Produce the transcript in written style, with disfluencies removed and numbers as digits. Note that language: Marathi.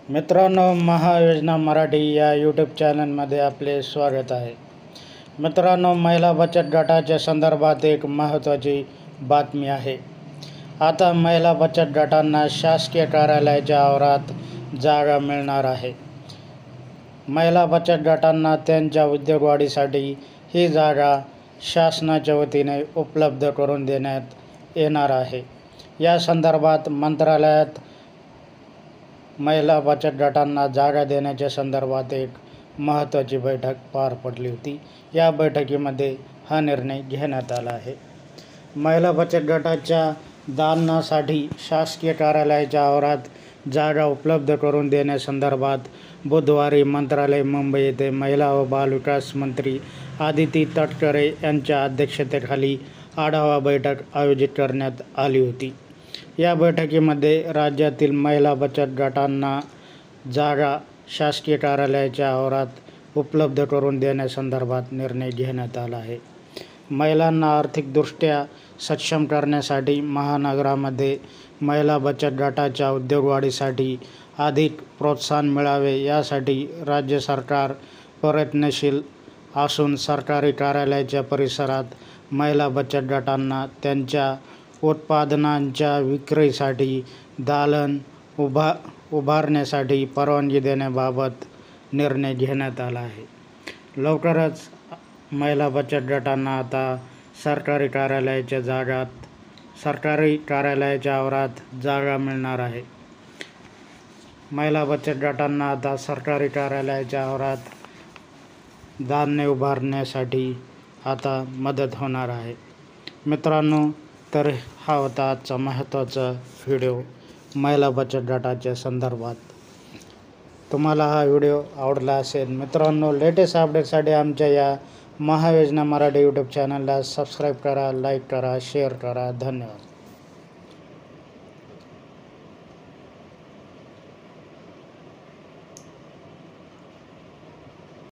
मित्रांनो, महायोजना मराठी या यूट्यूब चॅनलमध्ये आपले स्वागत आहे. मित्रांनो, महिला बचत गटाच्या संदर्भात एक महत्त्वाची बातमी आहे. आता महिला बचत गटांना शासकीय कार्यालयाच्या आवारात जागा मिळणार आहे. महिला बचत गटांना त्यांच्या उद्योग वाढीसाठी ही जागा शासनाच्या वतीने उपलब्ध करून देण्यात येणार आहे. या संदर्भात मंत्रालयात महिला बचत गटांना जागा देण्याच्या संदर्भात एक महत्त्वाची बैठक पार पडली होती. या बैठकीमध्ये हा निर्णय घेण्यात आला आहे. महिला बचत गटाच्या दालनासाठी शासकीय कार्यालयाच्या आवारात जागा उपलब्ध करून देण्यासंदर्भात बुधवारी मंत्रालय मुंबई येथे महिला व बालविकास मंत्री आदिती तटकरे यांच्या अध्यक्षतेखाली आढावा बैठक आयोजित करण्यात आली होती. या बैठकीमध्ये राज्यातील महिला बचत गटांना जागा शासकीय कार्यालयाच्या आवारात उपलब्ध करून देण्यासंदर्भात निर्णय घेण्यात आला आहे. महिलांना आर्थिकदृष्ट्या सक्षम करण्यासाठी महानगरामध्ये महिला बचत गटाच्या उद्योगवाढीसाठी अधिक प्रोत्साहन मिळावे यासाठी राज्य सरकार प्रयत्नशील असून सरकारी कार्यालयाच्या परिसरात महिला बचत गटांना त्यांच्या उत्पादनांच्या विक्रीसाठी दालन उभारण्यासाठी परवानगी देण्याबाबत निर्णय घेण्यात आला आहे. लवकरच महिला बचत गटांना आता सरकारी कार्यालयाच्या आवारात जागा मिळणार आहे. महिला बचत गटांना आता सरकारी कार्यालयाच्या आवारात दालने उभारण्यासाठी आता मदत होणार आहे. मित्रांनो, तर हा होता आजचा महत्त्वाचा व्हिडिओ महिला बचत गटाच्या संदर्भात. तुम्हाला हा व्हिडिओ आवडला असेल मित्रांनो, लेटेस्ट अपडेटसाठी आमच्या या महायोजना मराठी यूट्यूब चॅनलला सबस्क्राईब करा, लाईक करा, शेअर करा. धन्यवाद.